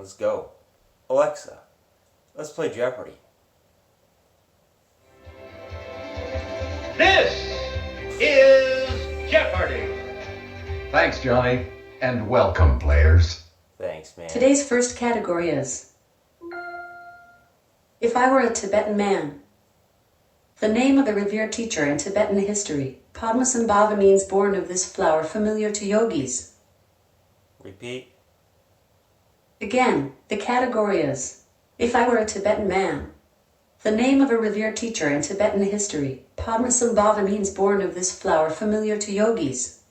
Let's go. Alexa, let's play Jeopardy. This is Jeopardy! Thanks, Johnny, and welcome, players. Thanks, man. Today's first category is If I Were a Tibetan Man. The name of the revered teacher in Tibetan history, Padmasambhava, means born of this flower, familiar to yogis. Repeat. Again, the category is If I Were a Tibetan Man. The name of a revered teacher in Tibetan history, Padmasambhava, means born of this flower, familiar to yogis.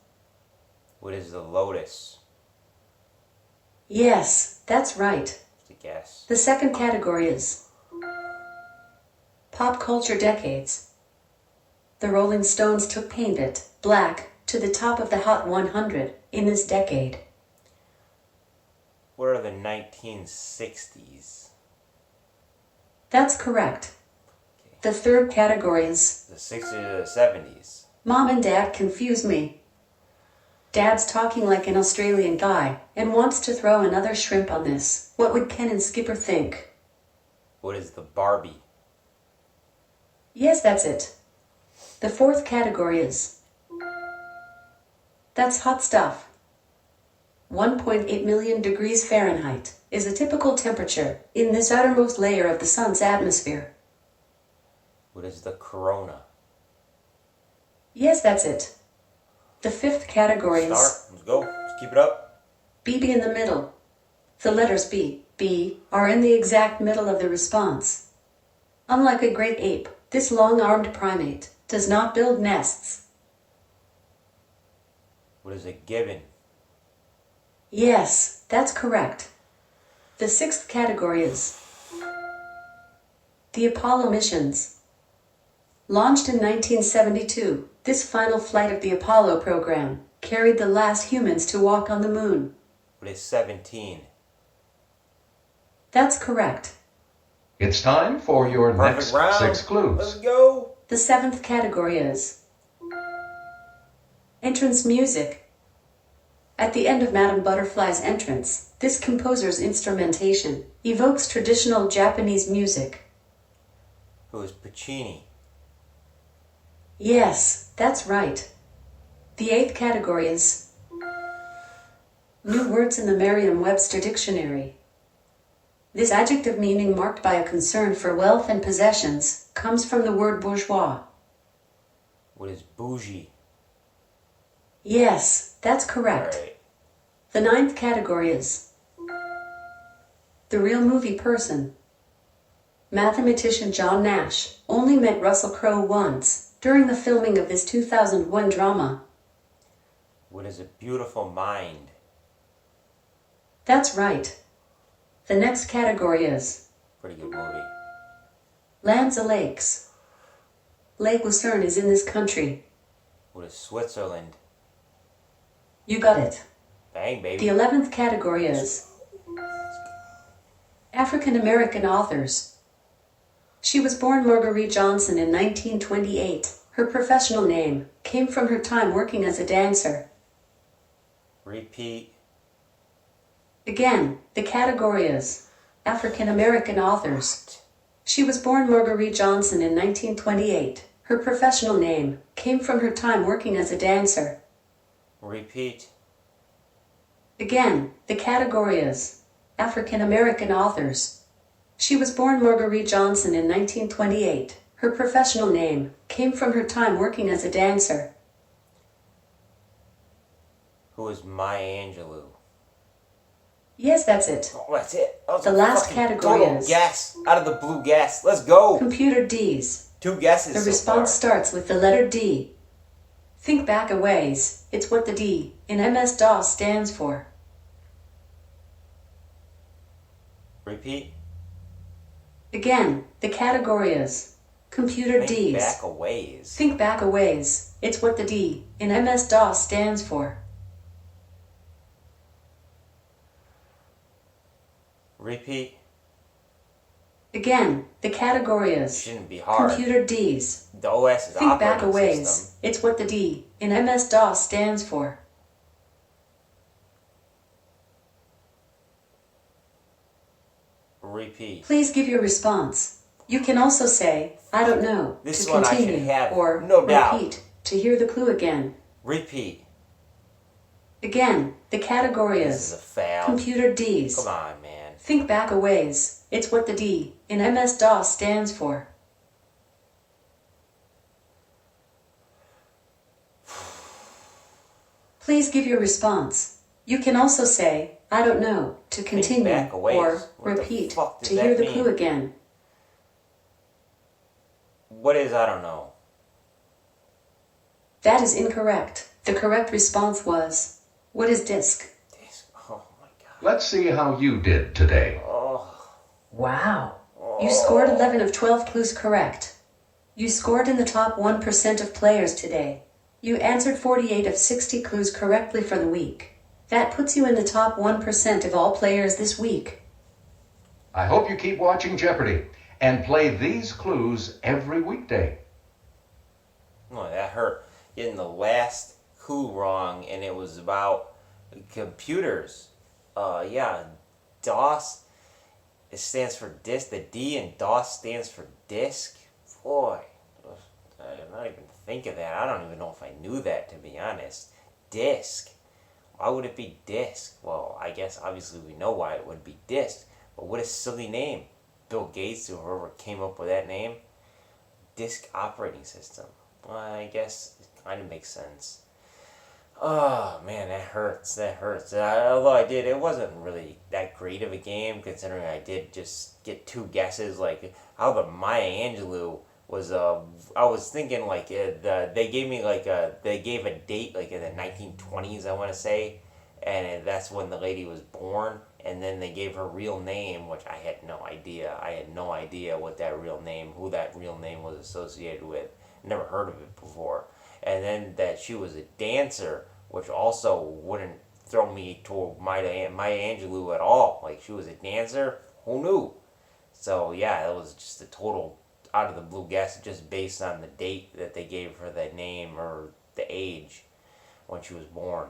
What is the lotus? Yes, that's right. Just a guess. The second category is Pop Culture Decades. The Rolling Stones took Paint It Black to the top of the Hot 100 in this decade. What are the 1960s? That's correct. Okay. The third category is The 60s to the 70s. Mom and Dad confuse me. Dad's talking like an Australian guy and wants to throw another shrimp on this. What would Ken and Skipper think? What is the Barbie? Yes, that's it. The fourth category is That's Hot Stuff. 1.8 million degrees Fahrenheit is a typical temperature in this outermost layer of the sun's atmosphere. What is the Corona? Yes, that's it. The fifth category is Start. Let's go. Let's keep it up. BB in the middle. The letters B, are in the exact middle of the response. Unlike a great ape, this long-armed primate does not build nests. What is a gibbon? Yes, that's correct. The sixth category is the Apollo missions. Launched in 1972, this final flight of the Apollo program carried the last humans to walk on the moon. What is 17? That's correct. It's time for your Perfect next round. 6 clues. Let's go. The seventh category is entrance music. At the end of Madame Butterfly's entrance, this composer's instrumentation evokes traditional Japanese music. Who is Puccini? Yes, that's right. The eighth category is new words in the Merriam-Webster dictionary. This adjective, meaning marked by a concern for wealth and possessions, comes from the word bourgeois. What is bougie? Yes, that's correct. All right. The ninth category is the real movie person. Mathematician John Nash only met Russell Crowe once during the filming of his 2001 drama. What is a beautiful mind? That's right. The next category is Pretty good movie. lands of lakes. Lake Lucerne is in this country. What is Switzerland? You got it. Bang, baby. The 11th category is African American authors. She was born Marguerite Johnson in 1928. Her professional name came from her time working as a dancer. Repeat. Again, the category is African American authors. She was born Marguerite Johnson in 1928. Her professional name came from her time working as a dancer. Repeat. Again, the category is African American authors. She was born Marguerite Johnson in 1928. Her professional name came from her time working as a dancer. Who is Maya Angelou? Yes, that's it. Oh, that's it. That was The a last fucking category total is guess. Out of the blue guess. Let's go. Computer Ds. 2 guesses The so response far. starts with the letter D. Think back a ways. It's what the D in MS-DOS stands for. Repeat. Again, the category is Computer Think Ds. back a ways. Think back a ways. It's what the D in MS-DOS stands for. Repeat. Again, the category is Shouldn't be hard. Computer Ds. The OS is Think back a operating ways. system. It's what the D in MS-DOS stands for. Repeat. Please give your response. You can also say, I don't know, This to one I should continue, have, or no doubt. repeat, to hear the clue again. Repeat. Again, the category This is a is foul. computer Ds. Come on, man. Think back a ways. It's what the D in MS-DOS stands for. Please give your response. You can also say, I don't know, to continue, back a ways. or What the repeat, fuck does to hear that the clue mean? again. What is I don't know? That is incorrect. The correct response was, what is disk? Oh my god. Let's see how you did today. Oh. Wow. You scored 11 of 12 clues correct. You scored in the top 1% of players today. You answered 48 of 60 clues correctly for the week. That puts you in the top 1% of all players this week. I hope you keep watching Jeopardy and play these clues every weekday. Oh, that hurt. Getting the last clue wrong, and it was about computers. Yeah, DOS. It stands for disk. The D in DOS stands for disk. Boy, I did not even think of that. I don't even know if I knew that, to be honest. Disk. Why would it be disk? Well, I guess obviously we know why it would be disk. But what a silly name. Bill Gates or whoever came up with that name. Disk operating system. Well, I guess it kind of makes sense. Oh man, that hurts. That hurts. Although it wasn't really that great of a game considering I did just get 2 guesses. Like how the Maya Angelou was. I was thinking like they gave me they gave a date like in the 1920s. I want to say, and that's when the lady was born. And then they gave her real name, which I had no idea. I had no idea what that real name, who that real name was associated with. Never heard of it before. And then that she was a dancer, which also wouldn't throw me toward Maya Angelou at all. Like, she was a dancer? Who knew? So, yeah, it was just a total out of the blue guess just based on the date that they gave her the name or the age when she was born.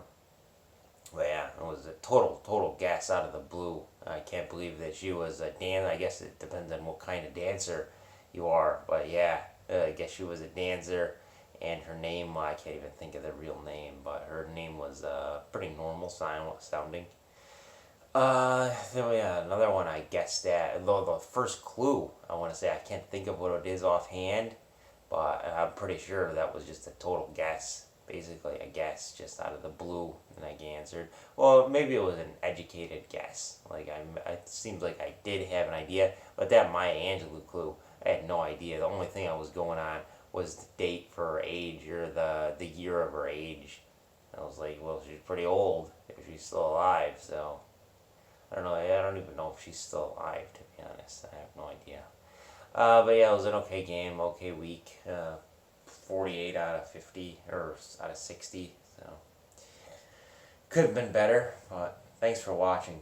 But yeah, it was a total guess out of the blue. I can't believe that she was a dancer. I guess it depends on what kind of dancer you are. But yeah, I guess she was a dancer. And her name, I can't even think of the real name, but her name was pretty normal sounding. Then yeah, another one I guessed at. Though the first clue, I want to say I can't think of what it is offhand, but I'm pretty sure that was just a total guess. Basically, a guess just out of the blue, and I answered. Well, maybe it was an educated guess. Like it seems like I did have an idea, but that Maya Angelou clue, I had no idea. The only thing I was going on was the date for her age or the year of her age. I was like, well, she's pretty old if she's still alive. So I don't know. I don't even know if she's still alive. To be honest, I have no idea. But yeah, it was an okay game, okay week. 48 out of 50 or out of 60. So could have been better, but thanks for watching.